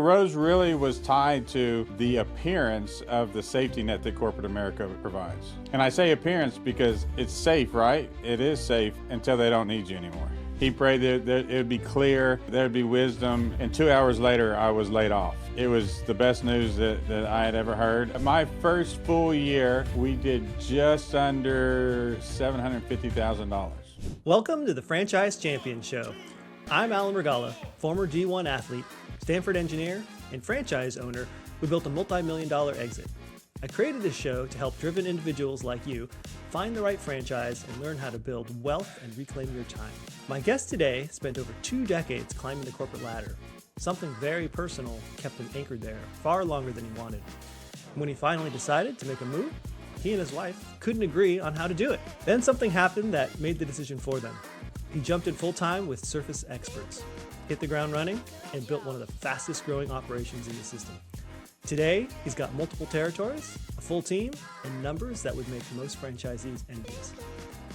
Rose really was tied to the appearance of the safety net that corporate America provides. And I say appearance because it's safe, right? It is safe until they don't need you anymore. He prayed that it would be clear, there would be wisdom, and 2 hours later, I was laid off. It was the best news that I had ever heard. My first full year, we did just under $750,000. Welcome to the Franchise Champion Show. I'm Alan Regala, former D1 athlete, Stanford engineer, and franchise owner who built a multi-million-dollar exit. I created this show to help driven individuals like you find the right franchise and learn how to build wealth and reclaim your time. My guest today spent over 2 decades climbing the corporate ladder. Something very personal kept him anchored there far longer than he wanted. When he finally decided to make a move, he and his wife couldn't agree on how to do it. Then something happened that made the decision for them. He jumped in full-time with Surface Experts, hit the ground running, and built one of the fastest growing operations in the system. Today, he's got multiple territories, a full team, and numbers that would make most franchisees envious.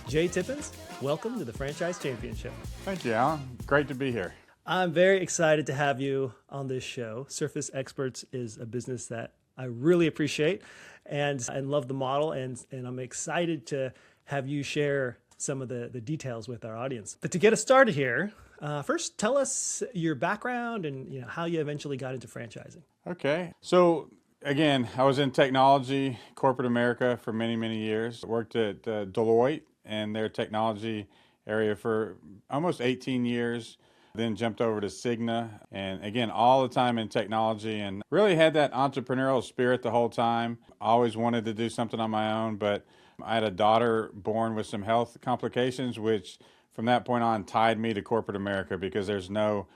Jay Tippens, welcome to the Franchise Champion Show. Thank you, Alan. Great to be here. I'm very excited to have you on this show. Surface Experts is a business that I really appreciate and love the model, and I'm excited to have you share some of the details with our audience. But to get us started here, first tell us your background and how you eventually got into franchising. Okay. So again, I was in technology, corporate America for many, many years. Worked at Deloitte and their technology area for almost 18 years. Then jumped over to Cigna, and again, all the time in technology, and really had that entrepreneurial spirit the whole time. Always wanted to do something on my own, but I had a daughter born with some health complications, which from that point on tied me to corporate America because there's no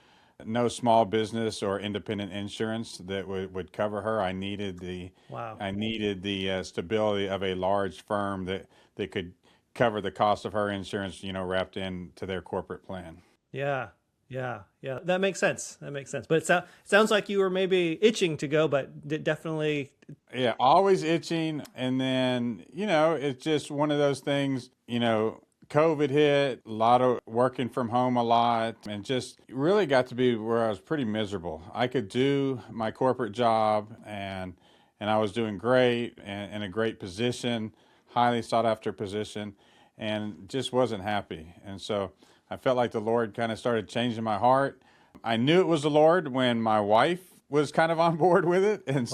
small business or independent insurance that would cover her. I needed the stability of a large firm that could cover the cost of her insurance, wrapped into their corporate plan. Yeah. That makes sense. But it sounds like you were maybe itching to go, but definitely. Yeah, always itching. And then, it's just one of those things, COVID hit, a lot of working from home a lot, and just really got to be where I was pretty miserable. I could do my corporate job, and I was doing great and in a great position, highly sought after position, and just wasn't happy. And so I felt like the Lord kind of started changing my heart. I knew it was the Lord when my wife was kind of on board with it, and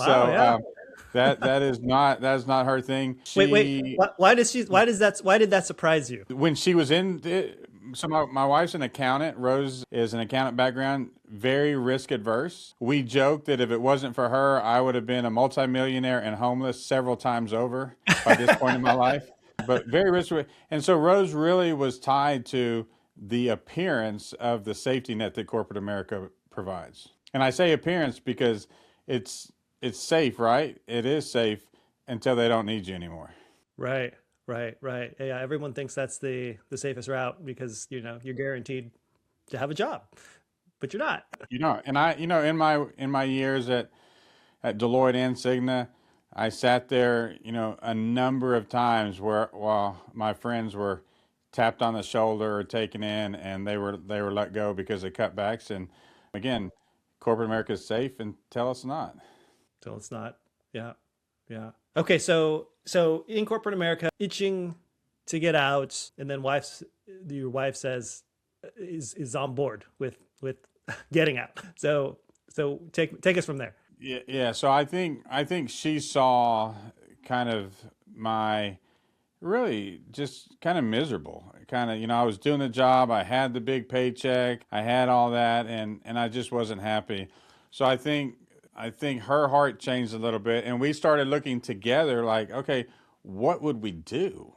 that is not her thing. Why did that surprise you? When she was so my wife's an accountant. Rose is an accountant background, very risk adverse. We joke that if it wasn't for her, I would have been a multimillionaire and homeless several times over by this point in my life. But very risk, and so Rose really was tied to the appearance of the safety net that corporate America provides. And I say appearance because it's safe, right? It is safe until they don't need you anymore. Right. Yeah, everyone thinks that's the safest route because, you're guaranteed to have a job, but you're not. And I, in my years at Deloitte and Cigna, I sat there, a number of times while my friends were tapped on the shoulder or taken in, and they were let go because of cutbacks. And again, corporate America is safe until it's not. Till it's not. Yeah. Okay, so in corporate America, itching to get out, and then your wife says is on board with getting out. So take us from there. Yeah. So I think she saw kind of my really just kind of miserable. I was doing the job, I had the big paycheck, I had all that, and I just wasn't happy. So I think her heart changed a little bit, and we started looking together like, okay, what would we do?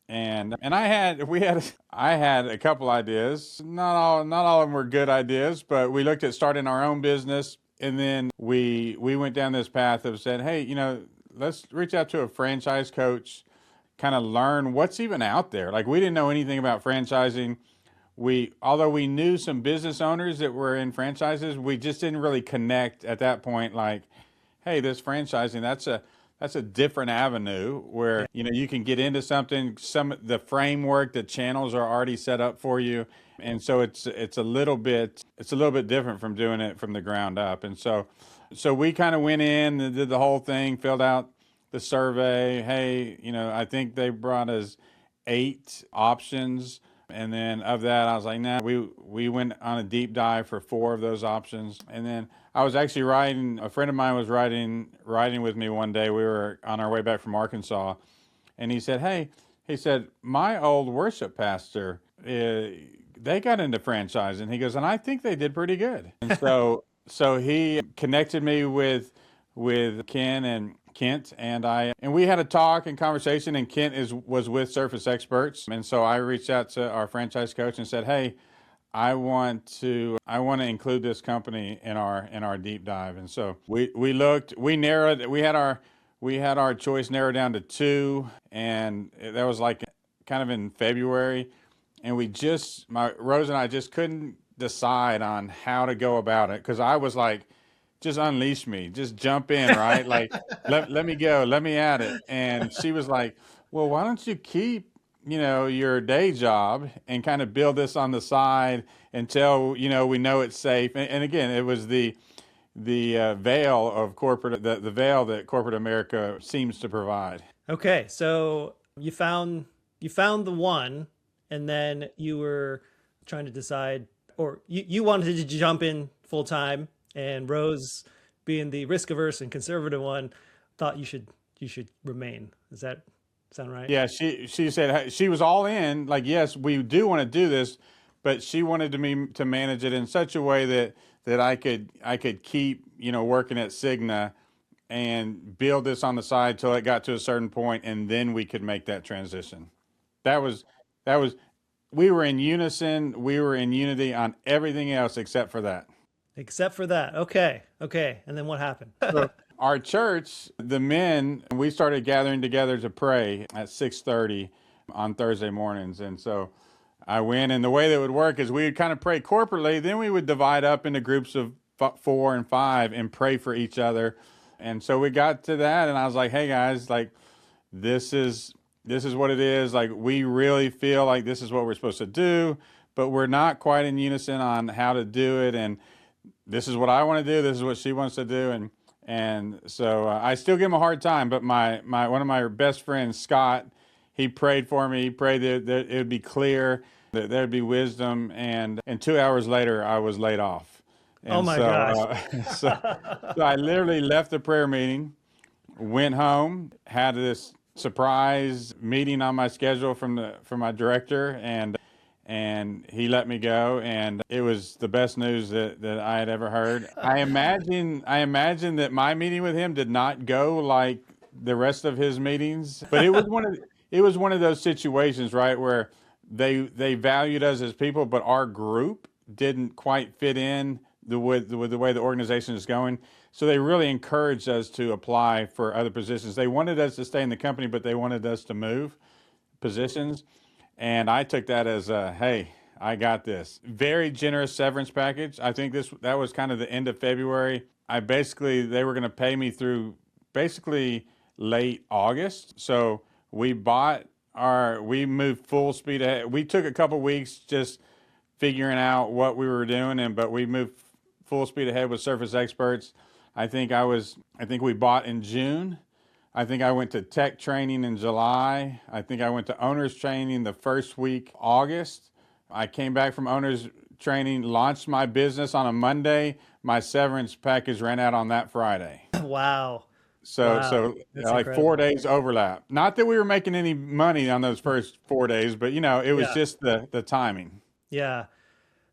And I had a couple ideas. Not all of them were good ideas, but we looked at starting our own business, and then we went down this path of said, hey, let's reach out to a franchise coach, kind of learn what's even out there. Like, we didn't know anything about franchising. Although we knew some business owners that were in franchises, we just didn't really connect at that point. Like, hey, this franchising, that's a different avenue where, you can get into something, the framework, the channels are already set up for you. And so it's a little bit different from doing it from the ground up. And so we kind of went in and did the whole thing, filled out the survey. Hey, I think they brought us 8 options. And then of that, I was like, nah, we went on a deep dive for 4 of those options. And then I was actually a friend of mine was riding with me one day. We were on our way back from Arkansas. And he said, my old worship pastor, they got into franchising. He goes, and I think they did pretty good. And so he connected me with Ken and Kent, and we had a talk and conversation, and Kent was with Surface Experts. And so I reached out to our franchise coach and said, hey, I want to include this company in our deep dive. And so we had our choice narrowed down to 2, and that was like kind of in February. And Rose and I just couldn't decide on how to go about it, because I was like, just unleash me, just jump in, right? Like, let me go, let me at it. And she was like, well, why don't you keep, your day job and kind of build this on the side until, we know it's safe. And again, it was the veil of corporate, the veil that corporate America seems to provide. Okay. So you found the one, and then you were trying to decide, or you wanted to jump in full time. And Rose, being the risk-averse and conservative one, thought you should remain. Does that sound right? Yeah, she said she was all in. Like, yes, we do want to do this, but she wanted me to manage it in such a way that I could keep working at Cigna and build this on the side till it got to a certain point, and then we could make that transition. That was we were in unison. We were in unity on everything else except for that. Except for that. Okay. And then what happened? So our church, the men, we started gathering together to pray at 6:30 on Thursday mornings. And so I went, and the way that would work is we would kind of pray corporately. Then we would divide up into groups of 4 and 5 and pray for each other. And so we got to that, and I was like, hey guys, like, this is what it is. Like, we really feel like this is what we're supposed to do, but we're not quite in unison on how to do it. And this is what I want to do. This is what she wants to do. And so I still give him a hard time, but one of my best friends, Scott, he prayed for me. He prayed that it would be clear, that there would be wisdom. And 2 hours later, I was laid off. And oh my gosh. So I literally left the prayer meeting, went home, had this surprise meeting on my schedule from my director, and he let me go, and it was the best news that I had ever heard. I imagine that my meeting with him did not go like the rest of his meetings, but it was one of those situations, right, where they valued us as people, but our group didn't quite fit in with the way the organization is going. So they really encouraged us to apply for other positions. They wanted us to stay in the company, but they wanted us to move positions. And I took that as hey, I got this. Very generous severance package. I think that was kind of the end of February. They were going to pay me through basically late August. So we moved full speed ahead. We took a couple weeks just figuring out what we were doing, but we moved full speed ahead with Surface Experts. I think we bought in June. I think I went to tech training in July. I think I went to owner's training the first week, August. I came back from owner's training, launched my business on a Monday. My severance package ran out on that Friday. Wow. So That's like incredible. 4 days overlap. Not that we were making any money on those first 4 days, but it was just the timing. Yeah.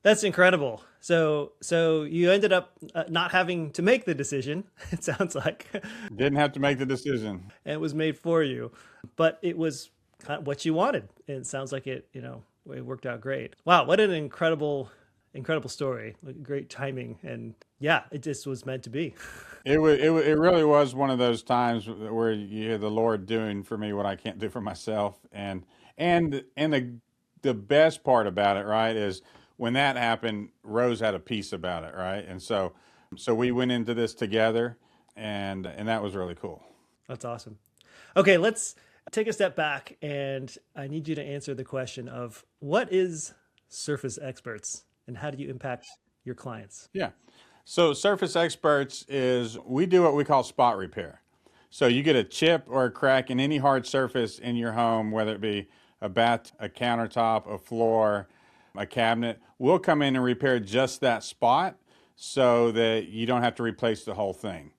That's incredible. So you ended up not having to make the decision, it sounds like. Didn't have to make the decision. And it was made for you, but it was kind of what you wanted. And it sounds like it worked out great. Wow, what an incredible story. Great timing. And yeah, it just was meant to be. It really was one of those times where you hear the Lord doing for me what I can't do for myself. And the best part about it, right, is when that happened, Rose had a peace about it, right? And so we went into this together, and that was really cool. That's awesome. Okay, let's take a step back, and I need you to answer the question of what is Surface Experts and how do you impact your clients? Yeah. So Surface Experts is we do what we call spot repair. So you get a chip or a crack in any hard surface in your home, whether it be a bath, a countertop, a floor, a cabinet. We'll come in and repair just that spot so that you don't have to replace the whole thing.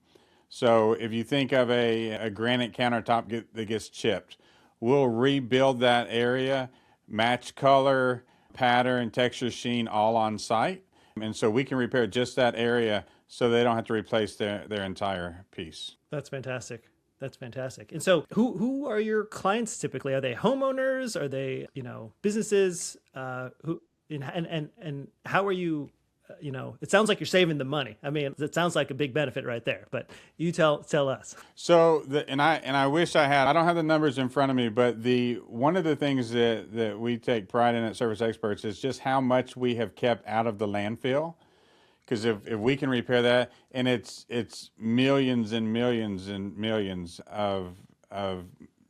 So if you think of a granite countertop that gets chipped, we'll rebuild that area, match color, pattern, texture, sheen, all on site. And so we can repair just that area so they don't have to replace their entire piece. That's fantastic. That's fantastic. And so who are your clients typically? Are they homeowners? Are they, businesses? Who and how are you, it sounds like you're saving the money. I mean, it sounds like a big benefit right there, but you tell us. So I wish I don't have the numbers in front of me, but one of the things that we take pride in at Surface Experts is just how much we have kept out of the landfill. Because if we can repair that, and it's millions and millions and millions of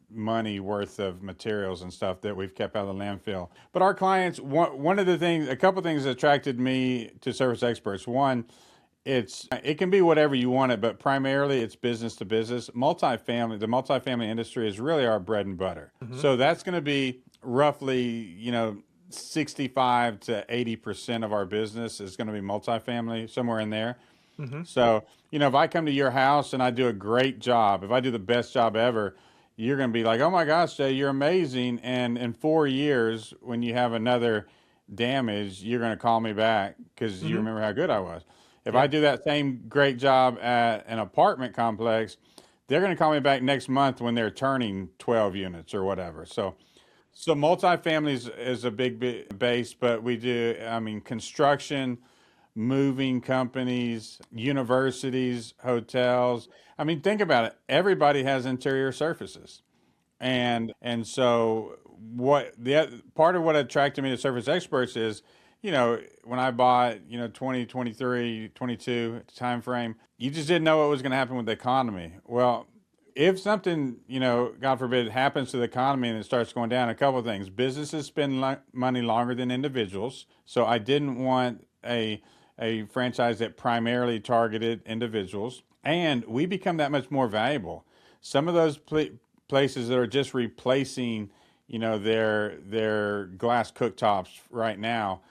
money worth of materials and stuff that we've kept out of the landfill. But our clients, a couple of things that attracted me to Surface Experts. One, it can be whatever you want it, but primarily it's business to business. The multifamily industry is really our bread and butter. Mm-hmm. So that's going to be roughly, 65 to 80% of our business is going to be multifamily, somewhere in there. Mm-hmm. So, if I come to your house and I do a great job, if I do the best job ever, you're going to be like, oh my gosh, Jay, you're amazing. And in 4 years, when you have another damage, you're going to call me back because mm-hmm. you remember how good I was. If I do that same great job at an apartment complex, they're going to call me back next month when they're turning 12 units or whatever. So multifamily is a big base, but we do, construction, moving companies, universities, hotels. Think about it. Everybody has interior surfaces. And so part of what attracted me to Surface Experts is, when I bought, 2023, 22 time frame, you just didn't know what was going to happen with the economy. Well, if something, God forbid, happens to the economy and it starts going down, a couple of things. Businesses spend money longer than individuals. So I didn't want a franchise that primarily targeted individuals. And we become that much more valuable. Some of those places that are just replacing, their glass cooktops right now,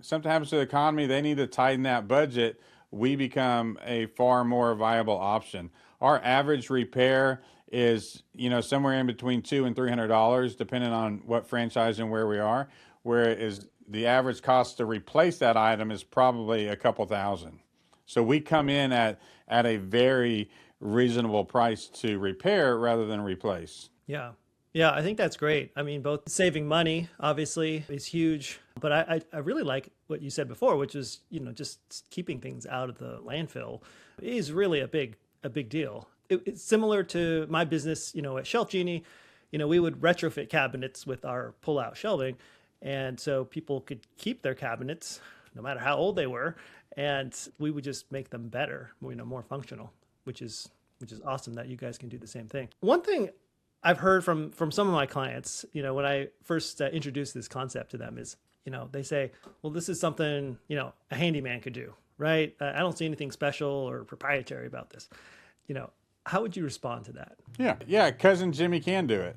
something happens to the economy, they need to tighten that budget. We become a far more viable option. Our average repair is, somewhere in between $200 and $300, depending on what franchise and where we are. Whereas the average cost to replace that item is probably a couple thousand. So we come in at a very reasonable price to repair rather than replace. Yeah. Yeah, I think that's great. Both saving money, obviously, is huge. But I really like what you said before, which is, just keeping things out of the landfill is really a big deal. It's similar to my business, at Shelf Genie. We would retrofit cabinets with our pull-out shelving. And so people could keep their cabinets, no matter how old they were. And we would just make them better, more functional, which is awesome that you guys can do the same thing. One thing I've heard from some of my clients, when I first introduced this concept to them is, they say, well, this is something, a handyman could do, right? I don't see anything special or proprietary about this. How would you respond to that? Yeah, Cousin Jimmy can do it.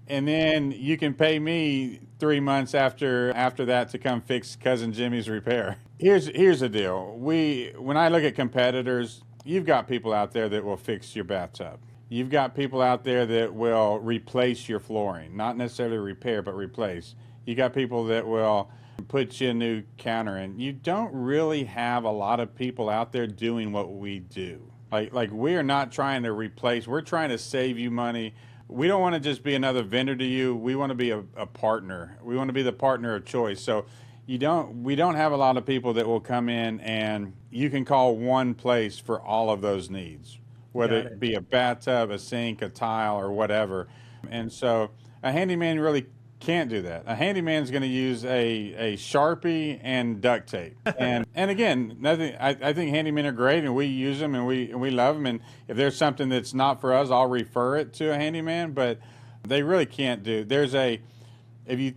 And then you can pay me 3 months after that to come fix Cousin Jimmy's repair. Here's the deal. When I look at competitors, you've got people out there that will fix your bathtub. You've got people out there that will replace your flooring, not necessarily repair, but replace. You got people that will put you a new counter in. You don't really have a lot of people out there doing what we do. Like we are not trying to replace, we're trying to save you money. We don't want to just be another vendor to you. We want to be a partner. We want to be the partner of choice. So we don't have a lot of people that will come in and you can call one place for all of those needs, whether it be a bathtub, a sink, a tile, or whatever. And so a handyman really Can't do that. A handyman's going to use a Sharpie and duct tape. And again, nothing. I think handymen are great, and we use them, and we love them. And if there's something that's not for us, I'll refer it to a handyman. But they really can't do. There's a if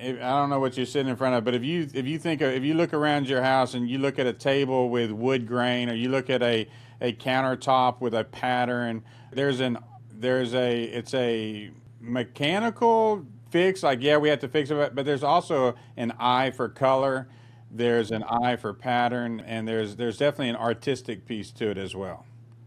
I don't know what you're sitting in front of, but if you look around your house and you look at a table with wood grain, or you look at a countertop with a pattern, it's a mechanical fix. Like, yeah, we have to fix it, but there's also an eye for color, there's an eye for pattern, and there's definitely an artistic piece to it as well.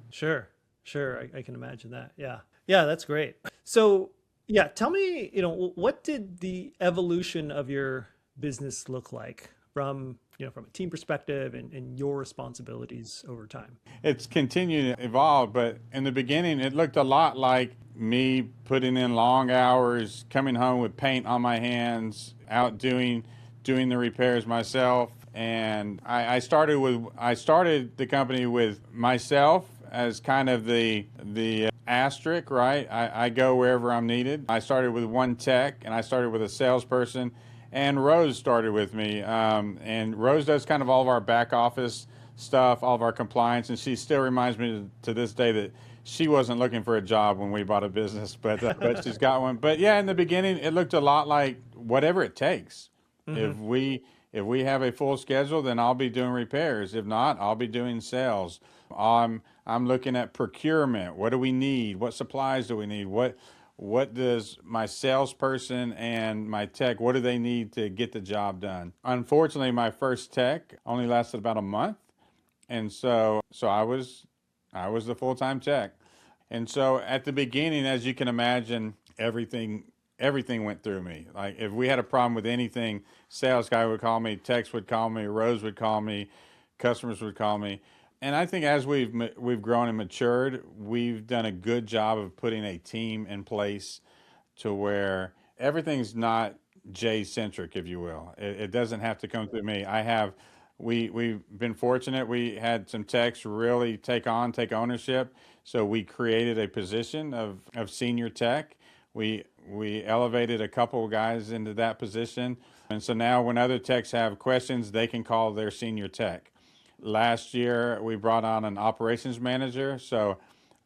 Sure, sure. I can imagine that. Yeah. Yeah, that's great. So, yeah, tell me, what did the evolution of your business look like from a team perspective and your responsibilities over time? It's continued to evolve, but in the beginning, it looked a lot like me putting in long hours, coming home with paint on my hands, out doing the repairs myself. And I started the company with myself as kind of the asterisk, right? I go wherever I'm needed. I started with one tech, and I started with a salesperson, and Rose started with me. And Rose does kind of all of our back office stuff, all of our compliance, and she still reminds me to this day that she wasn't looking for a job when we bought a business, but she's got one. But yeah, in the beginning, it looked a lot like whatever it takes. Mm-hmm. If we have a full schedule, then I'll be doing repairs. If not, I'll be doing sales. I'm looking at procurement. What do we need? What supplies do we need? What does my salesperson and my tech, what do they need to get the job done? Unfortunately, my first tech only lasted about a month. And so I was the full-time tech. And so at the beginning, as you can imagine, everything went through me. Like, if we had a problem with anything, sales guy would call me, techs would call me, Rose would call me, customers would call me. And I think as we've grown and matured, we've done a good job of putting a team in place to where everything's not Jay-centric, if you will. It doesn't have to come through me. We've been fortunate. We had some techs really take ownership. So we created a position of senior tech. We elevated a couple of guys into that position. And so now when other techs have questions, they can call their senior tech. Last year, we brought on an operations manager. So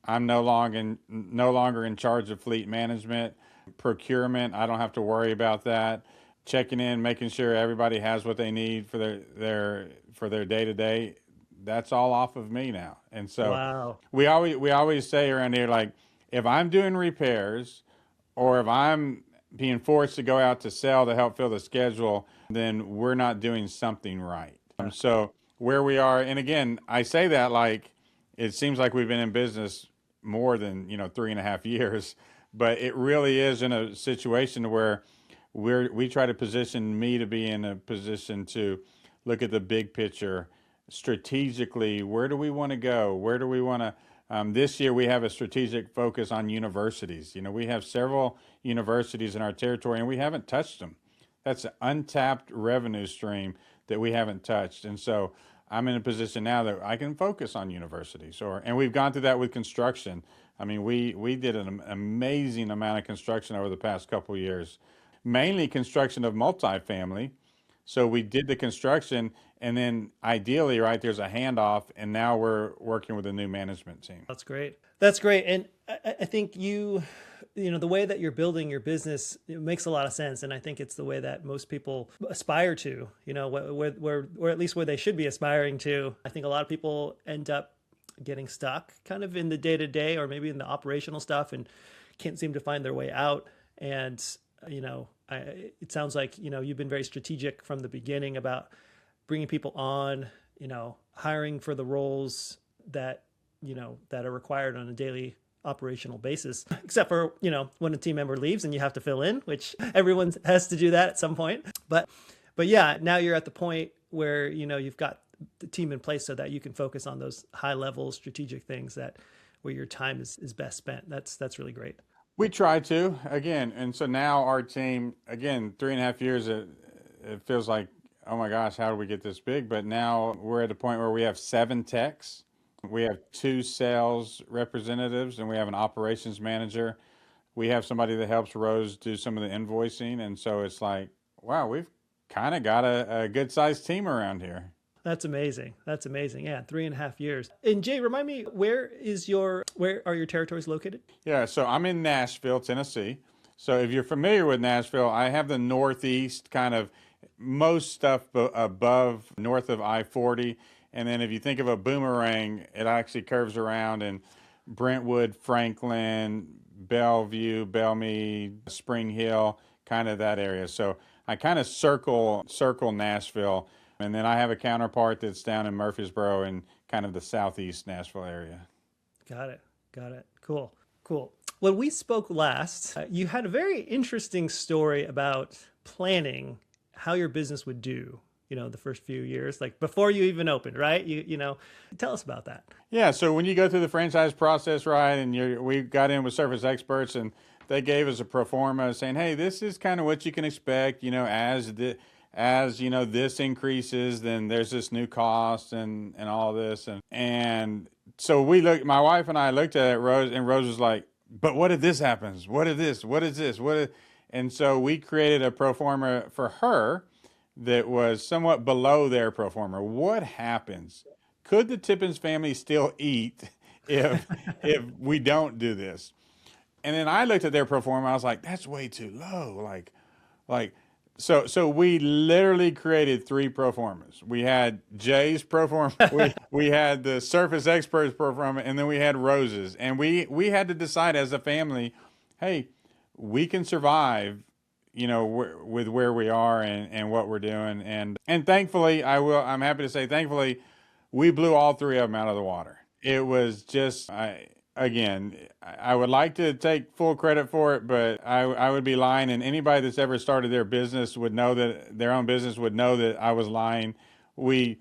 I'm no longer in charge of fleet management. Procurement, I don't have to worry about that. Checking in, making sure everybody has what they need for their day-to-day, that's all off of me now. And so Wow. we always say around here, like, if I'm doing repairs or if I'm being forced to go out to sell to help fill the schedule, then we're not doing something right. So where we are, and again, I say that like it seems like we've been in business more than 3.5 years, but it really is in a situation where we try to position me to be in a position to look at the big picture strategically. Where do we want to go? Where do we want to? This year we have a strategic focus on universities. We have several universities in our territory, and we haven't touched them. That's an untapped revenue stream that we haven't touched. And so I'm in a position now that I can focus on universities. And we've gone through that with construction. I mean, we did an amazing amount of construction over the past couple of years, mainly construction of multifamily. So we did the construction, and then ideally, right, there's a handoff, and now we're working with a new management team. That's great. That's great. And I think the way that you're building your business, it makes a lot of sense. And I think it's the way that most people aspire to, or at least where they should be aspiring to. I think a lot of people end up getting stuck kind of in the day-to-day or maybe in the operational stuff and can't seem to find their way out. And, it sounds like, you've been very strategic from the beginning about bringing people on, hiring for the roles that are required on a daily operational basis, except for, when a team member leaves and you have to fill in, which everyone has to do that at some point. But yeah, now you're at the point where, you've got the team in place so that you can focus on those high level strategic things where your time is best spent. That's really great. We try to, again. And so now our team, again, 3.5 years, it feels like, oh my gosh, how did we get this big? But now we're at a point where we have 7 techs. We have 2 sales representatives, and we have an operations manager. we have somebody that helps Rose do some of the invoicing. And so it's like, wow, we've kind of got a good sized team around here. That's amazing. That's amazing. Yeah, 3.5 years. And Jay, remind me, where are your territories located? Yeah, so I'm in Nashville, Tennessee. So if you're familiar with Nashville, I have the northeast kind of most stuff above north of I-40. And then if you think of a boomerang, it actually curves around in Brentwood, Franklin, Bellevue, Belmead, Spring Hill, kind of that area. So I kind of circle Nashville. And then I have a counterpart that's down in Murfreesboro in kind of the southeast Nashville area. Got it. Got it. Cool. Cool. When we spoke last, you had a very interesting story about planning how your business would do, the first few years, like before you even opened, right? Tell us about that. Yeah. So when you go through the franchise process, right, and we got in with Surface Experts and they gave us a pro forma saying, hey, this is kind of what you can expect, as this increases, then there's this new cost and all this. And so my wife and I looked at it, Rose was like, but what if this happens? What if this? What is this? And so we created a pro forma for her that was somewhat below their pro forma. What happens? Could the Tippens family still eat if we don't do this? And then I looked at their pro forma. I was like, that's way too low. So we literally created 3 pro formas. We had Jay's pro forma, we had the Surface Experts pro forma, and then we had Rose's. And we had to decide as a family, hey, we can survive, with where we are and what we're doing. And thankfully, I'm happy to say, thankfully, we blew all 3 of them out of the water. It was just, I would like to take full credit for it, but I would be lying. And anybody that's ever started their own business would know that I was lying. We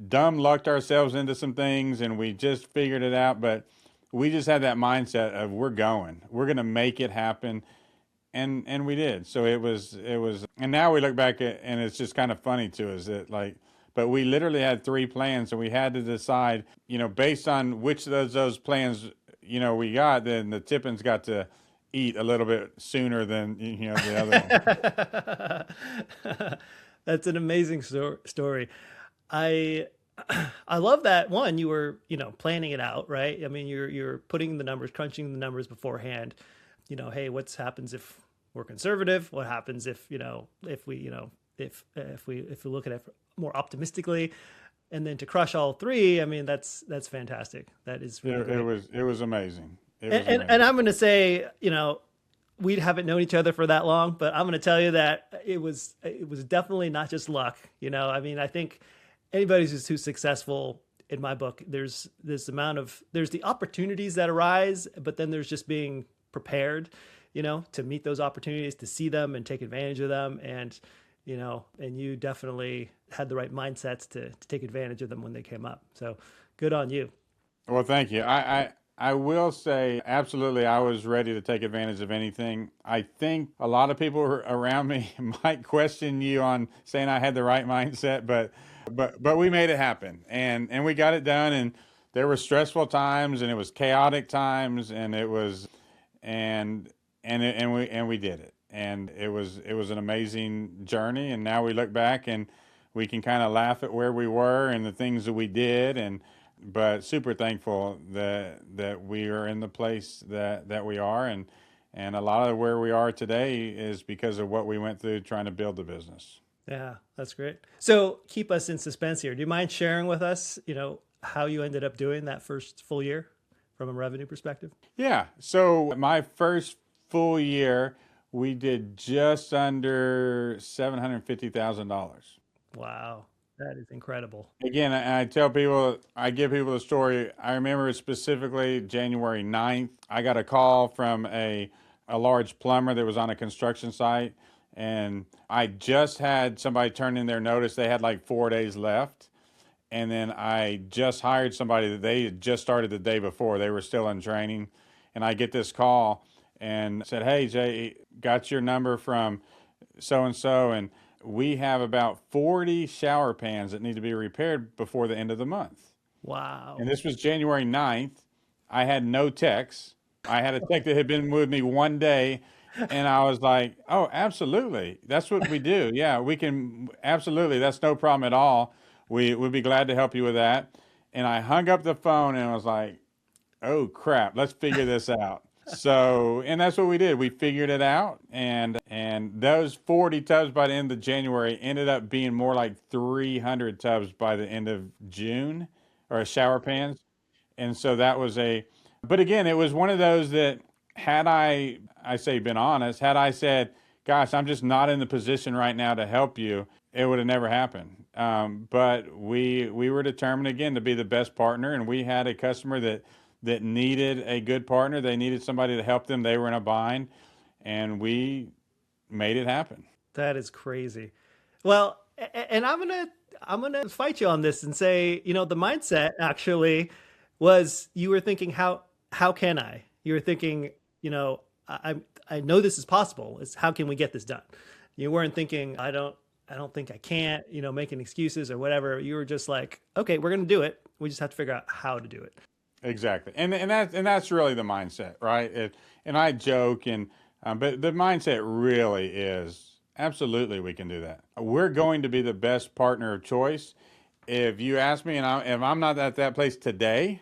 dumb lucked ourselves into some things and we just figured it out. But we just had that mindset of we're going to make it happen. And we did. So it was, and now we look back and it's just kind of funny to us that but we literally had 3 plans, and we had to decide, based on which of those plans, we got, then the Tippens got to eat a little bit sooner than, the other one. That's an amazing story. I love that one. You were, planning it out, right? I mean, you're putting the numbers, crunching the numbers beforehand. Hey, what happens if we're conservative? What happens if we look at it more optimistically, and then to crush all 3, I mean, that's fantastic. That is really great. It was amazing. And I'm going to say, we haven't known each other for that long, but I'm going to tell you that it was definitely not just luck. I mean, I think anybody who's successful in my book, there's the opportunities that arise, but then there's just being prepared, to meet those opportunities, to see them and take advantage of them. And you definitely had the right mindsets to take advantage of them when they came up. So good on you. Well, thank you. I will say, absolutely, I was ready to take advantage of anything. I think a lot of people around me might question you on saying I had the right mindset, but we made it happen, and we got it done. And there were stressful times, and it was chaotic times, and it was, and we did it. And it was an amazing journey. And now we look back and we can kind of laugh at where we were and the things that we did. But super thankful that we are in the place that we are. And a lot of where we are today is because of what we went through trying to build the business. Yeah, that's great. So keep us in suspense here. Do you mind sharing with us, how you ended up doing that first full year from a revenue perspective? Yeah. So my first full year, we did just under $750,000. Wow, that is incredible. Again, I give people the story. I remember specifically January 9th. I got a call from a large plumber that was on a construction site, and I just had somebody turn in their notice. They had like 4 days left. And then I just hired somebody that they had just started the day before. They were still in training. And I get this call and said, hey, Jay, got your number from so-and-so, and we have about 40 shower pans that need to be repaired before the end of the month. Wow. And this was January 9th. I had no techs. I had a tech that had been with me one day, and I was like, oh, absolutely. That's what we do. Yeah, we can, absolutely. That's no problem at all. We would be glad to help you with that. And I hung up the phone and was like, oh crap, let's figure this out. So, and that's what we did. We figured it out, and those 40 tubs by the end of January ended up being more like 300 tubs by the end of June, or shower pans. And so that was but again, it was one of those that had I say been honest, had I said, gosh, I'm just not in the position right now to help you, it would have never happened. But we were determined again to be the best partner, and we had a customer that needed a good partner. They needed somebody to help them. They were in a bind, and we made it happen. That is crazy. Well, and I'm gonna fight you on this and say, the mindset actually was you were thinking how can I? You were thinking, I know this is possible. It's how can we get this done? You weren't thinking I don't think I can't, making excuses or whatever. You were just like, okay, we're gonna do it. We just have to figure out how to do it. Exactly, and that's really the mindset, right? And I joke, but the mindset really is absolutely we can do that. We're going to be the best partner of choice. If you ask me, if I'm not at that place today,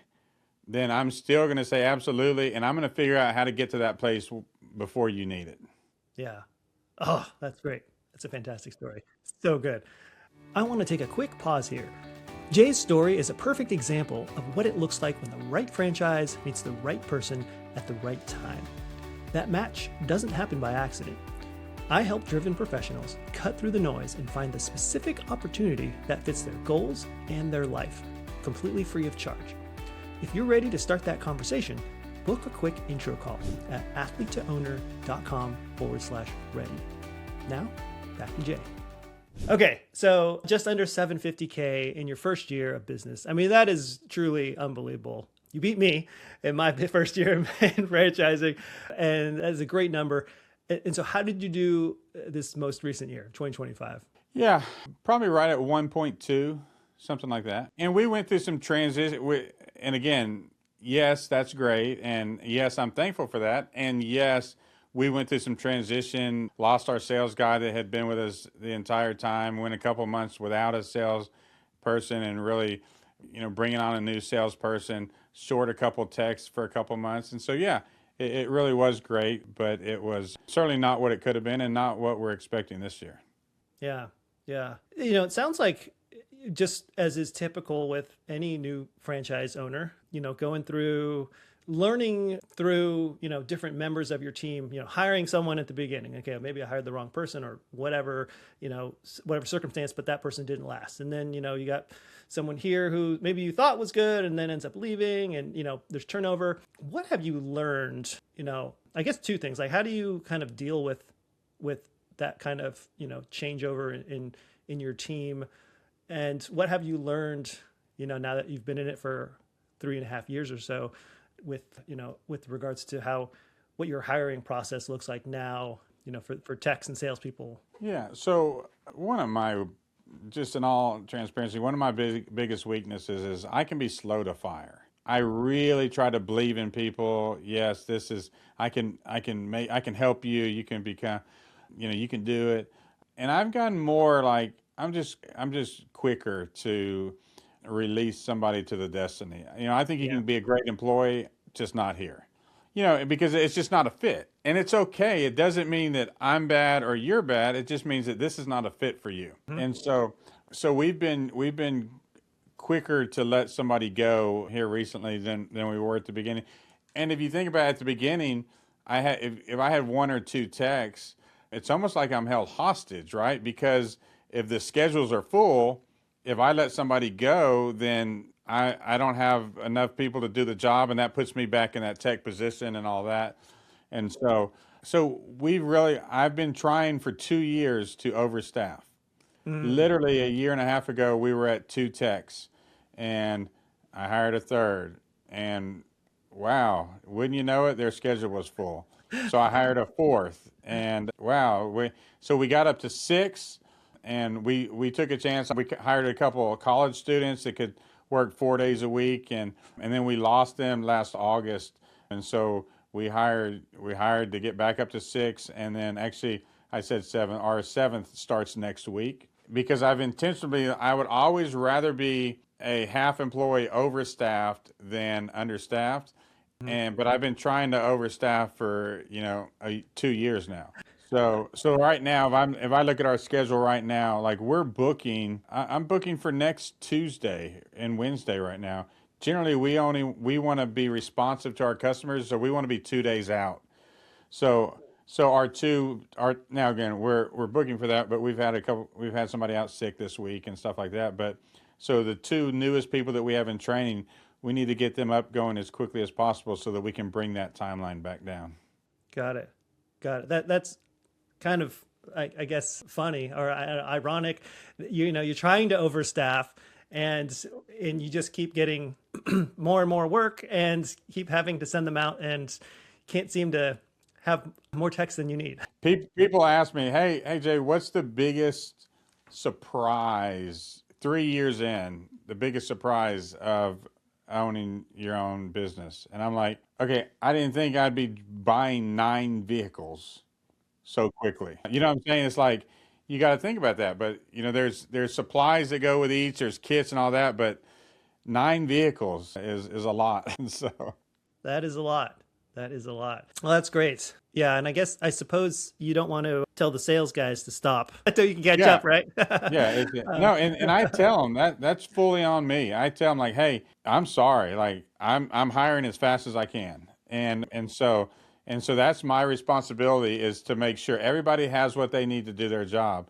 then I'm still going to say absolutely, and I'm going to figure out how to get to that place before you need it. Yeah. Oh, that's great. That's a fantastic story. So good. I want to take a quick pause here. Jay's story is a perfect example of what it looks like when the right franchise meets the right person at the right time. That match doesn't happen by accident. I help driven professionals cut through the noise and find the specific opportunity that fits their goals and their life, completely free of charge. If you're ready to start that conversation, book a quick intro call at athletetoowner.com/ready. Now, back to Jay. Okay, so just under $750K in your first year of business. I mean, that is truly unbelievable. You beat me in my first year in franchising, and that is a great number. And so how did you do this most recent year, 2025? Yeah, probably right at 1.2, something like that. And we went through some transition. And again, yes, that's great. And yes, I'm thankful for that. And yes, we went through some transition, lost our sales guy that had been with us the entire time, went a couple months without a sales person, and really, bringing on a new salesperson, short a couple techs for a couple months. And so, yeah, it really was great, but it was certainly not what it could have been and not what we're expecting this year. Yeah. Yeah. It sounds like, just as is typical with any new franchise owner, going through learning through, different members of your team, hiring someone at the beginning. Okay, maybe I hired the wrong person or whatever, whatever circumstance, but that person didn't last. And then, you got someone here who maybe you thought was good and then ends up leaving, and, there's turnover. What have you learned? I guess two things. Like, how do you kind of deal with that kind of, changeover in your team? And what have you learned, now that you've been in it for 3.5 years or so, with regards to what your hiring process looks like now, for techs and salespeople? Yeah. So just in all transparency, one of my biggest weaknesses is I can be slow to fire. I really try to believe in people. Yes, I can help you. You can become, you can do it. And I've gotten more like, I'm just quicker to release somebody to the destiny. I think you can be a great employee, just not here. Because it's just not a fit. And it's okay. It doesn't mean that I'm bad or you're bad. It just means that this is not a fit for you. Mm-hmm. And so we've been quicker to let somebody go here recently than we were at the beginning. And if you think about it, at the beginning, if I had one or two techs, it's almost like I'm held hostage, right? Because if the schedules are full, if I let somebody go, then I don't have enough people to do the job, and that puts me back in that tech position and all that. And so I've been trying for 2 years to overstaff. Mm-hmm. Literally a year and a half ago, we were at 2 techs, and I hired a third. And wow, wouldn't you know it, their schedule was full. So I hired a fourth, and wow, we got up to 6. And we took a chance. We hired a couple of college students that could work 4 days a week, and then we lost them last August. And so we hired to get back up to 6, and then actually I said 7. Our 7th starts next week because I would always rather be a half employee overstaffed than understaffed. But I've been trying to overstaff for 2 years now. So right now, if I look at our schedule right now, like I'm booking for next Tuesday and Wednesday right now. Generally, we want to be responsive to our customers, so we want to be 2 days out. So our now again we're booking for that, but we've had somebody out sick this week and stuff like that. But so the two newest people that we have in training, we need to get them up going as quickly as possible so that we can bring that timeline back down. Got it. Got it. That's kind of, I guess, funny or ironic. You're trying to overstaff, and you just keep getting more and more work, and keep having to send them out, and can't seem to have more techs than you need. People ask me, hey Jay, what's the biggest surprise 3 years in? The biggest surprise of owning your own business? And I'm like, okay, I didn't think I'd be buying 9 vehicles so quickly. You know what I'm saying? It's like you got to think about that. But there's supplies that go with each. There's kits and all that. But 9 vehicles is a lot. So That is a lot. That is a lot. Well, that's great. Yeah, and I suppose you don't want to tell the sales guys to stop until you can catch yeah, up, right? yeah. No, and I tell them that's fully on me. I tell them like, hey, I'm sorry. Like I'm hiring as fast as I can, and so that's my responsibility, is to make sure everybody has what they need to do their job.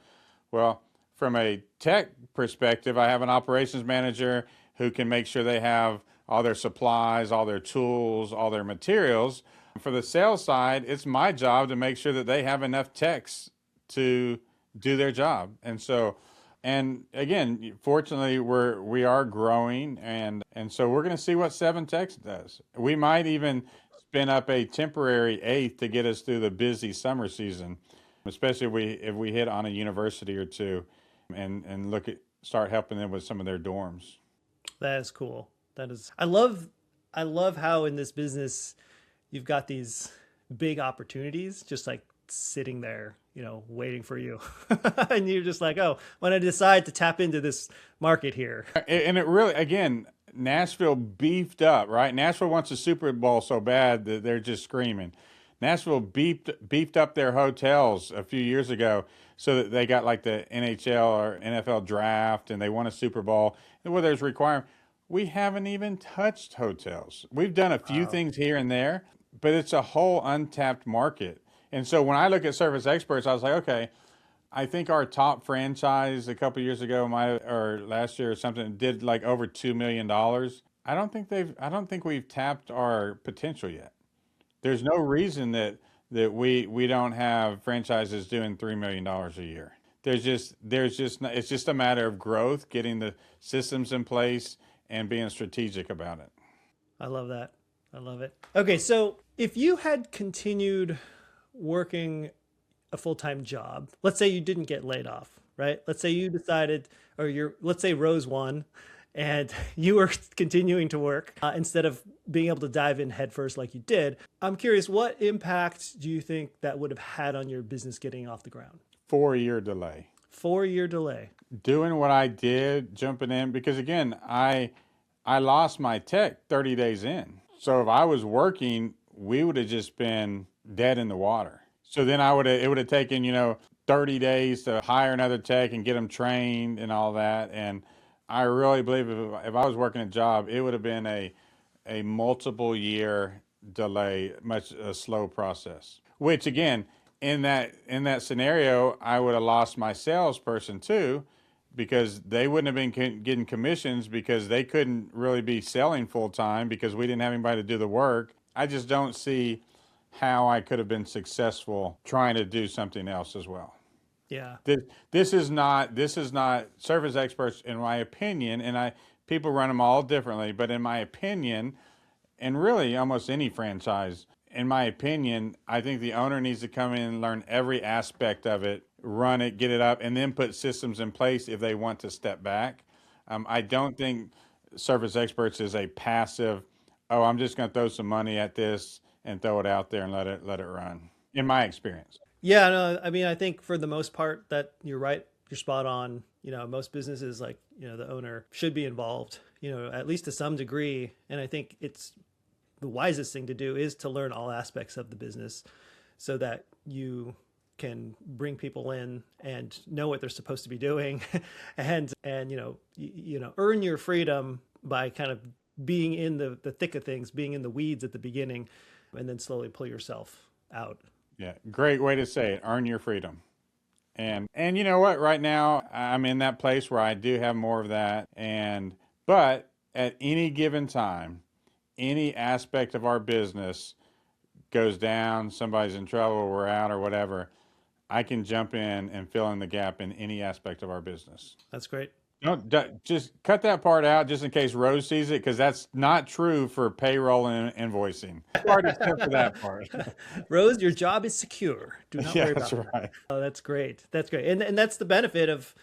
Well, from a tech perspective, I have an operations manager who can make sure they have all their supplies, all their tools, all their materials. For the sales side, it's my job to make sure that they have enough techs to do their job. And again, fortunately, we are growing, and so we're going to see what 7 Techs does. We might even spin up a temporary 8th to get us through the busy summer season, especially if we hit on a university or two, and start helping them with some of their dorms. That is cool. That is, I love how in this business you've got these big opportunities just like sitting there, waiting for you. And you're just like, oh, when I decide to tap into this market here. And it really, again, Nashville beefed up, right? Nashville wants a Super Bowl so bad that they're just screaming. Nashville beefed up their hotels a few years ago so that they got like the NHL or NFL draft, and they won a Super Bowl. And where there's requirement, we haven't even touched hotels. We've done a few things here and there, but it's a whole untapped market. And so when I look at Service Experts, I was like, okay, I think our top franchise a couple years ago, or last year or something, did like over $2 million. I don't think we've tapped our potential yet. There's no reason that we don't have franchises doing $3 million a year. It's just a matter of growth, getting the systems in place, and being strategic about it. I love that. I love it. Okay, so if you had continued working a full-time job, let's say you didn't get laid off, right? Let's say you decided, let's say Rose won, and you were continuing to work instead of being able to dive in headfirst like you did. I'm curious, what impact do you think that would have had on your business getting off the ground? 4-year delay. 4-year delay. Doing what I did, jumping in, because again, I lost my tech 30 days in. So if I was working, we would have just been dead in the water. So then it would have taken, 30 days to hire another tech and get them trained and all that. And I really believe if I was working a job, it would have been a multiple year delay, much a slow process. Which again, in that scenario, I would have lost my salesperson too, because they wouldn't have been getting commissions because they couldn't really be selling full time because we didn't have anybody to do the work. I just don't see how I could have been successful trying to do something else as well. Yeah. This is not Service Experts, in my opinion, and people run them all differently, but in my opinion, and really almost any franchise, in my opinion, I think the owner needs to come in and learn every aspect of it, run it, get it up, and then put systems in place if they want to step back. I don't think Service Experts is a passive, oh, I'm just going to throw some money at this and throw it out there and let it run, in my experience. Yeah, no, I mean, I think for the most part that you're right. You're spot on. Most businesses, like, the owner should be involved, at least to some degree. And I think it's the wisest thing to do is to learn all aspects of the business so that you can bring people in and know what they're supposed to be doing and earn your freedom by kind of being in the thick of things, being in the weeds at the beginning, and then slowly pull yourself out. Yeah, great way to say it. Earn your freedom. And you know what? Right now, I'm in that place where I do have more of that. But at any given time, any aspect of our business goes down, somebody's in trouble, we're out, or whatever, I can jump in and fill in the gap in any aspect of our business. That's great. Just cut that part out just in case Rose sees it, because that's not true for payroll and invoicing. Part except for that part. Rose, your job is secure. Do not Yeah, worry that's about right. that. Oh, that's great. That's great. And that's the benefit of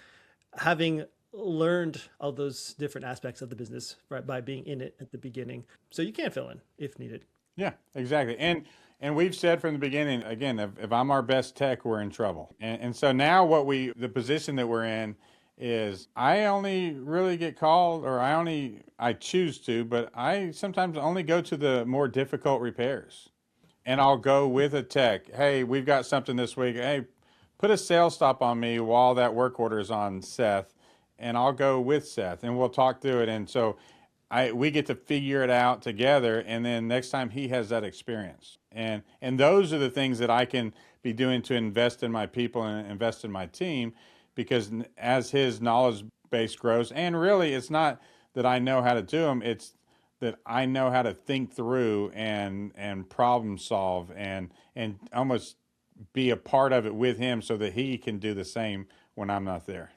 having learned all those different aspects of the business, right, by being in it at the beginning. So you can fill in if needed. Yeah, exactly. And we've said from the beginning, again, if I'm our best tech, we're in trouble. And so now the position that we're in is I only really get called, or I choose to, but I sometimes only go to the more difficult repairs. And I'll go with a tech. Hey, we've got something this week. Hey, put a sales stop on me while that work order is on Seth, and I'll go with Seth and we'll talk through it. And so we get to figure it out together, and then next time he has that experience. And those are the things that I can be doing to invest in my people and invest in my team, because as his knowledge base grows, and really it's not that I know how to do them, it's that I know how to think through and problem solve and almost be a part of it with him so that he can do the same when I'm not there.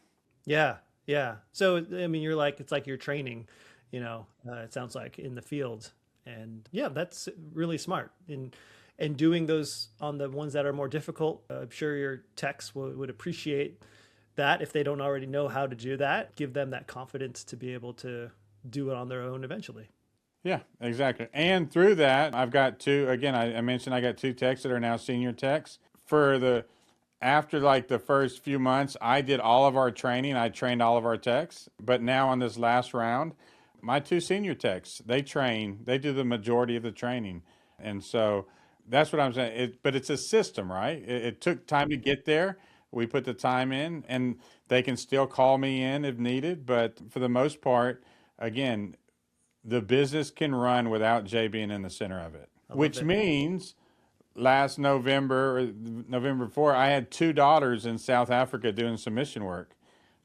Yeah. Yeah. So, I mean, it's like you're training, it sounds like, in the field. And yeah, that's really smart. And doing those on the ones that are more difficult, I'm sure your techs would appreciate that if they don't already know how to do that. Give them that confidence to be able to do it on their own eventually. Yeah, exactly. And through that, I've got I mentioned I got two techs that are now senior techs. After like the first few months, I did all of our training. I trained all of our techs. But now on this last round, my two senior techs, they do the majority of the training. And so that's what I'm saying. But it's a system, right? It took time to get there. We put the time in, and they can still call me in if needed. But for the most part, again, the business can run without Jay being in the center of it, which means last November, or November before, I had two daughters in South Africa doing some mission work.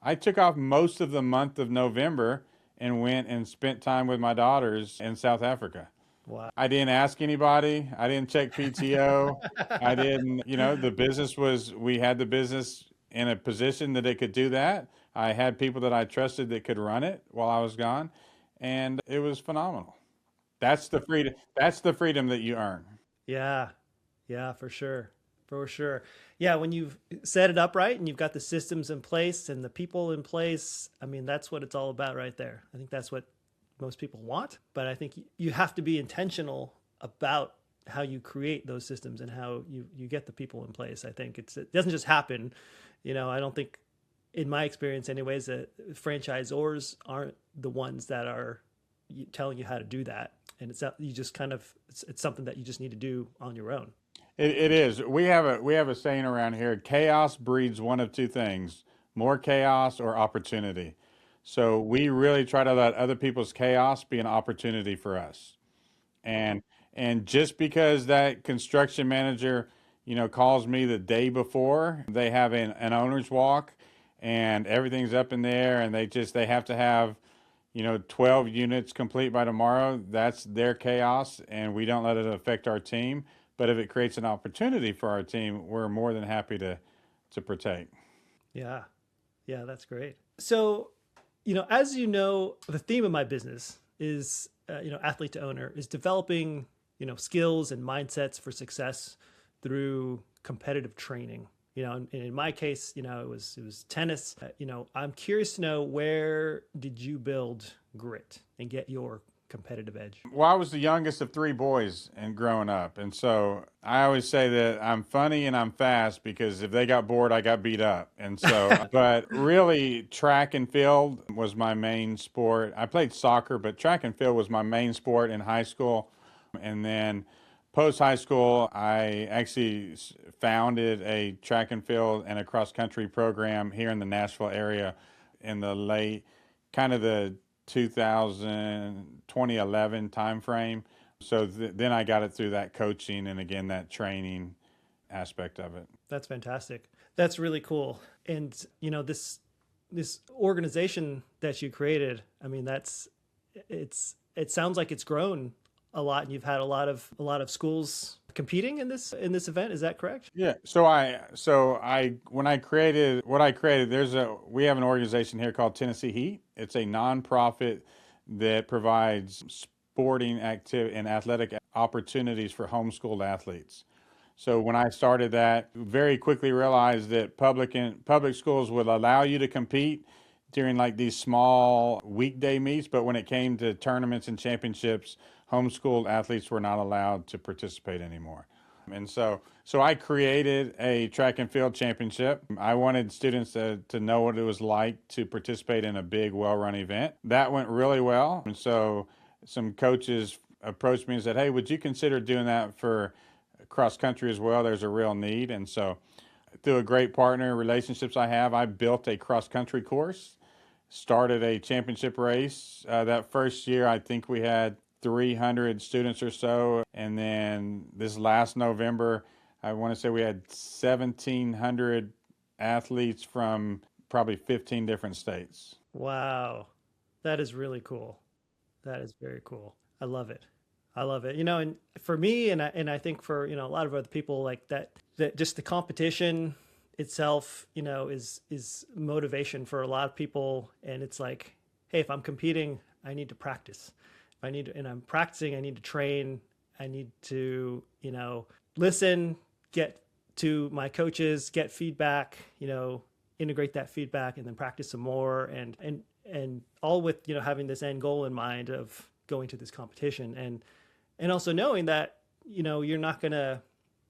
I took off most of the month of November and went and spent time with my daughters in South Africa. Wow. I didn't ask anybody. I didn't check PTO. I didn't, we had the business in a position that it could do that. I had people that I trusted that could run it while I was gone. And it was phenomenal. That's the freedom. That's the freedom that you earn. Yeah. Yeah, for sure. For sure. Yeah, when you've set it up right and you've got the systems in place and the people in place, I mean, that's what it's all about right there. I think that's what most people want, but I think you have to be intentional about how you create those systems and how you get the people in place. I think it doesn't just happen. I don't think, in my experience anyways, that franchisors aren't the ones that are telling you how to do that. And it's something that you just need to do on your own. It is. We have a saying around here: chaos breeds one of two things: more chaos or opportunity. So we really try to let other people's chaos be an opportunity for us. And just because that construction manager, calls me the day before they have an owner's walk and everything's up in there, and they have to have 12 units complete by tomorrow, that's their chaos, and we don't let it affect our team. But if it creates an opportunity for our team, we're more than happy to partake. Yeah. Yeah, that's great. So, as the theme of my business is, athlete to owner, is developing, skills and mindsets for success through competitive training. And in my case, it was tennis. I'm curious to know, where did you build grit and get your competitive edge? Well, I was the youngest of three boys and growing up. And so I always say that I'm funny and I'm fast because if they got bored, I got beat up. And so, but really, track and field was my main sport. I played soccer, but track and field was my main sport in high school. And then post high school, I actually founded a track and field and a cross country program here in the Nashville area in the late, kind of the 2011 timeframe. So then I got it through that coaching and again that training aspect of it. That's fantastic. That's really cool. And this organization that you created, I mean, it sounds like it's grown a lot, and you've had a lot of schools competing in this event. Is that correct? Yeah. So when I created what I created, we have an organization here called Tennessee Heat. It's a nonprofit that provides sporting activity and athletic opportunities for homeschooled athletes. So when I started that, very quickly realized that public schools would allow you to compete during like these small weekday meets, but when it came to tournaments and championships, homeschooled athletes were not allowed to participate anymore. And so I created a track and field championship. I wanted students to know what it was like to participate in a big, well-run event. That went really well. And so some coaches approached me and said, hey, would you consider doing that for cross country as well? There's a real need. And so through a great partner relationships I have, I built a cross country course, started a championship race. That first year, I think we had 300 students or so. And then this last November, I want to say we had 1,700 athletes from probably 15 different states. Wow. That is really cool. That is very cool. I love it. I love it. And for me, and I think for, a lot of other people like that just the competition itself, is motivation for a lot of people. And it's like, hey, if I'm competing, I need to practice. And I'm practicing, I need to train. I need to, listen, get to my coaches, get feedback, integrate that feedback, and then practice some more. And all with, having this end goal in mind of going to this competition. And also knowing that,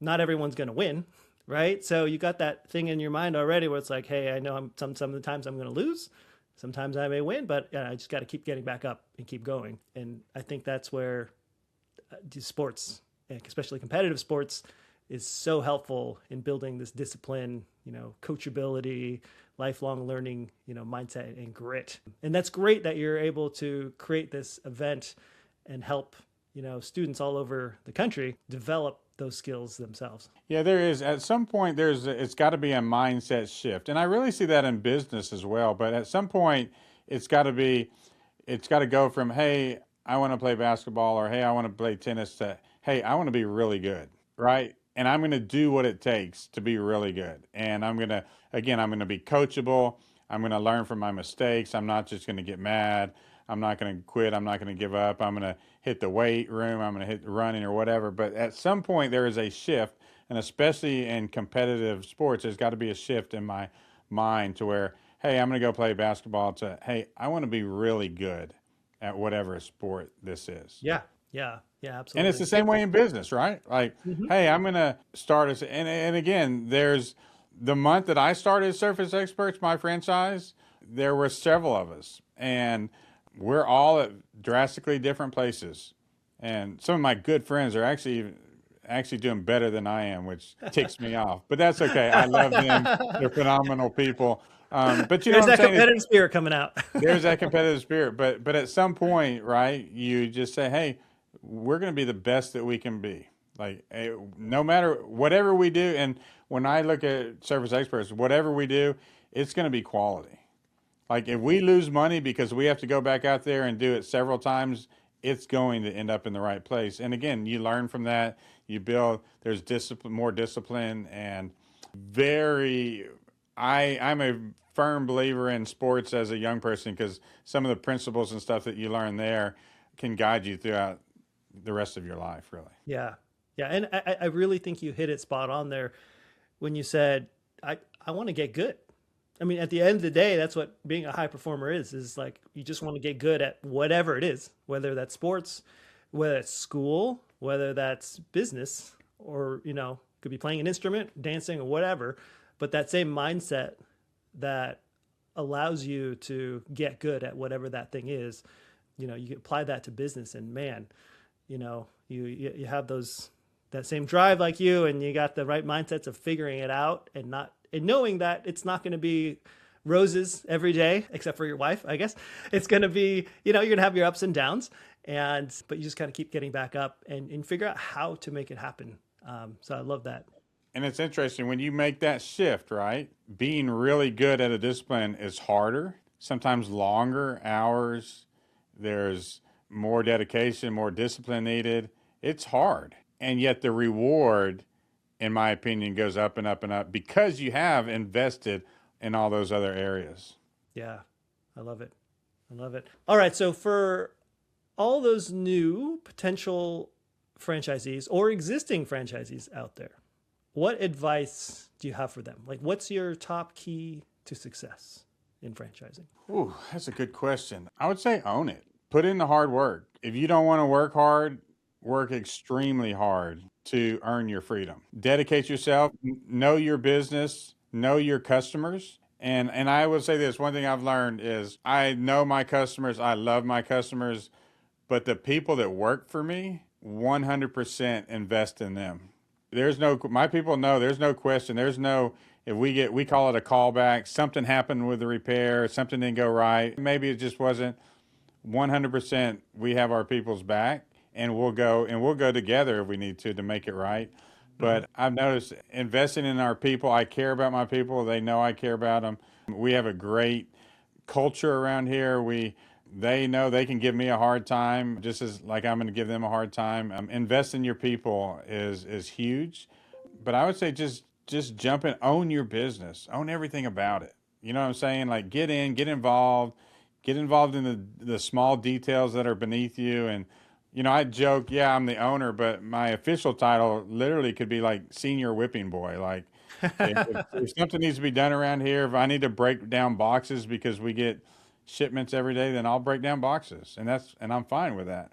not everyone's going to win, right? So you got that thing in your mind already where it's like, hey, I know some of the times I'm going to lose. Sometimes I may win, but I just got to keep getting back up and keep going. And I think that's where sports, especially competitive sports, is so helpful in building this discipline, coachability, lifelong learning, mindset and grit. And that's great that you're able to create this event and help, students all over the country develop those skills themselves. Yeah, there is. At some point, it's got to be a mindset shift. And I really see that in business as well. But at some point, it's got to go from, hey, I want to play basketball, or hey, I want to play tennis, to, hey, I want to be really good, right? And I'm going to do what it takes to be really good. And I'm going to be coachable. I'm going to learn from my mistakes. I'm not just going to get mad. I'm not going to quit. I'm not going to give up. I'm going to hit the weight room. I'm going to hit the running or whatever. But at some point, there is a shift, and especially in competitive sports, there's got to be a shift in my mind to where, hey, I'm going to go play basketball, to, hey, I want to be really good at whatever sport this is. Yeah, absolutely. And it's the same way in business, right? Like, hey, I'm going to start and again, there's the month that I started Surface Experts, my franchise, there were several of us, and we're all at drastically different places. And some of my good friends are actually doing better than I am, which ticks me off. But that's okay. I love them. They're phenomenal people. But there's that competitive spirit coming out. There's that competitive spirit. But at some point, right, you just say, hey, we're going to be the best that we can be. Like, no matter whatever we do. And when I look at Surface Experts, whatever we do, it's going to be quality. Like, if we lose money because we have to go back out there and do it several times, it's going to end up in the right place. And again, you learn from that. You build, there's more discipline, and I'm a firm believer in sports as a young person, because some of the principles and stuff that you learn there can guide you throughout the rest of your life, really. Yeah. And I really think you hit it spot on there when you said, I want to get good. I mean, at the end of the day, that's what being a high performer is like you just want to get good at whatever it is, whether that's sports, whether it's school, whether that's business, or, could be playing an instrument, dancing, or whatever. But that same mindset that allows you to get good at whatever that thing is, you can apply that to business, and man, you have that same drive like you, and you got the right mindsets of figuring it out and knowing that it's not going to be roses every day, except for your wife, I guess. It's going to be, you're going to have your ups and downs, but you just kind of keep getting back up and figure out how to make it happen. So I love that. And it's interesting when you make that shift, right? Being really good at a discipline is harder, sometimes longer hours. There's more dedication, more discipline needed. It's hard. And yet the reward, in my opinion, goes up and up and up because you have invested in all those other areas. Yeah, I love it. I love it. All right. So for all those new potential franchisees or existing franchisees out there, what advice do you have for them? Like, what's your top key to success in franchising? Ooh, that's a good question. I would say own it. Put in the hard work. If you don't want to work hard, work extremely hard to earn your freedom. Dedicate yourself, know your business, know your customers. And I would say this, one thing I've learned is I know my customers, I love my customers, but the people that work for me, 100% invest in them. My people know there's no question. If we call it a callback, something happened with the repair, something didn't go right. Maybe it just wasn't 100%. We have our people's back, and we'll go together if we need to make it right. But I've noticed investing in our people, I care about my people. They know I care about them. We have a great culture around here. They know they can give me a hard time just as like I'm going to give them a hard time. Invest in your people is huge. But I would say just jump in, own your business, own everything about it. You know what I'm saying? Like get involved in the small details that are beneath you. And, I joke, yeah, I'm the owner, but my official title literally could be like senior whipping boy. Like if something needs to be done around here, if I need to break down boxes because we get shipments every day, then I'll break down boxes. And I'm fine with that.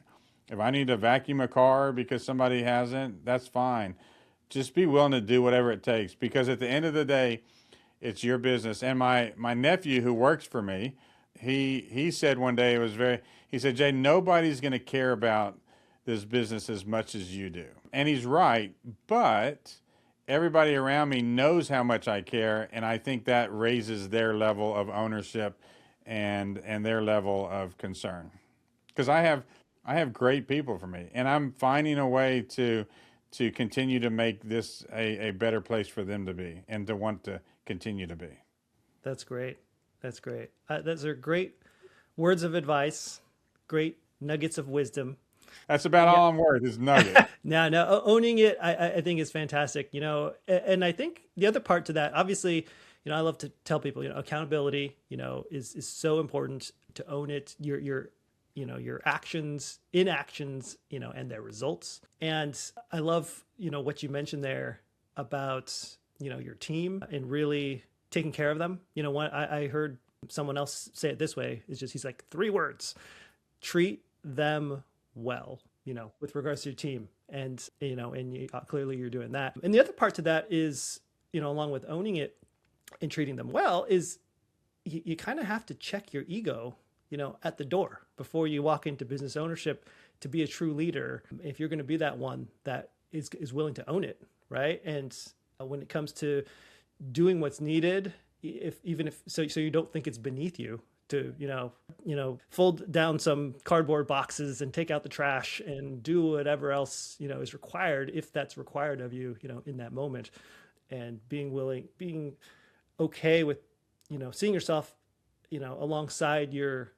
If I need to vacuum a car because somebody hasn't, that's fine. Just be willing to do whatever it takes, because at the end of the day, it's your business. And my nephew who works for me, he said one day, he said, Jay, nobody's going to care about this business as much as you do. And he's right, but everybody around me knows how much I care, and I think that raises their level of ownership and their level of concern. Because I have great people for me, and I'm finding a way to continue to make this a better place for them to be and to want to continue to be. That's great. That's great. Those are great words of advice, great nuggets of wisdom. That's about all I'm worth is nuggets. No, owning it, I think is fantastic, and I think the other part to that, obviously, I love to tell people, accountability, is so important to own it, your actions, inactions, and their results. And I love, what you mentioned there about, your team and really taking care of them. I heard someone else say it this way. He's like 3 words: treat them well, with regards to your team. And, clearly you're doing that. And the other part to that is, along with owning it and treating them well, is you kind of have to check your ego, at the door before you walk into business ownership to be a true leader. If you're going to be that one that is willing to own it, right? And when it comes to doing what's needed, even if you don't think it's beneath you to, fold down some cardboard boxes and take out the trash and do whatever else, is required, if that's required of you, in that moment. And being okay with, seeing yourself, alongside your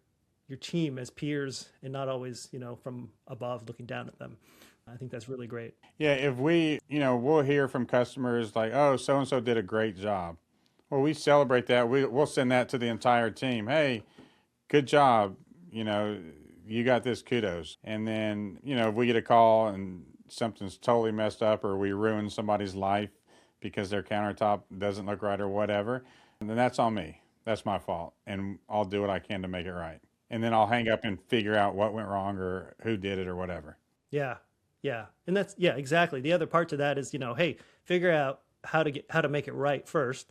team as peers and not always, from above looking down at them. I think that's really great. Yeah, if we'll hear from customers like, oh, so-and-so did a great job. Well, we celebrate that. We'll send that to the entire team. Hey, good job. You got this, kudos. And then, if we get a call and something's totally messed up or we ruin somebody's life because their countertop doesn't look right or whatever, And then that's on me. That's my fault. And I'll do what I can to make it right. And then I'll hang up and figure out what went wrong or who did it or whatever. Yeah. Yeah. And that's, yeah, exactly. The other part to that is, hey, figure out how to make it right first,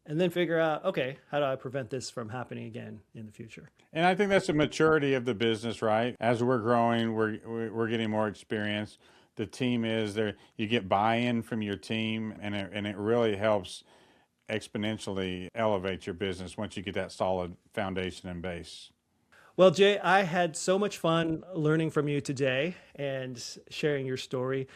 and then figure out, okay, how do I prevent this from happening again in the future? And I think that's the maturity of the business, right? As we're growing, we're getting more experience. The team is there. You get buy-in from your team, and it really helps exponentially elevate your business once you get that solid foundation and base. Well, Jay, I had so much fun learning from you today and sharing your story.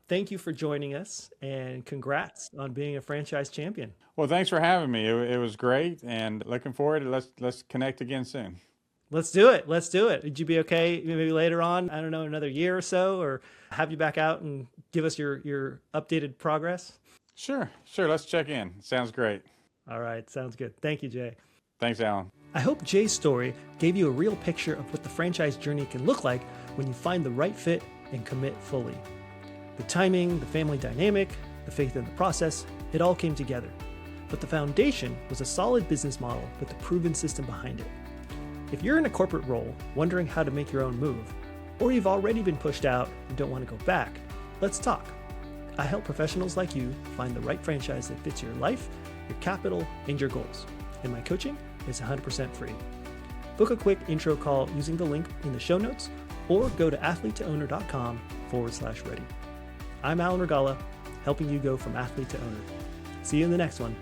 Thank you for joining us, and congrats on being a franchise champion. Well, thanks for having me. It was great, and looking forward to let's connect again soon. Let's do it. Let's do it. Would you be okay maybe later on, I don't know, another year or so, or have you back out and give us your updated progress? Sure. Let's check in. Sounds great. All right. Sounds good. Thank you, Jay. Thanks, Alan. I hope Jay's story gave you a real picture of what the franchise journey can look like when you find the right fit and commit fully. The timing, the family dynamic, the faith in the process, it all came together. But the foundation was a solid business model with a proven system behind it. If you're in a corporate role wondering how to make your own move, or you've already been pushed out and don't want to go back, let's talk. I help professionals like you find the right franchise that fits your life, your capital, and your goals. And my coaching is 100% free. Book a quick intro call using the link in the show notes, or go to athletetoowner.com/ready. I'm Alan Regala, helping you go from athlete to owner. See you in the next one.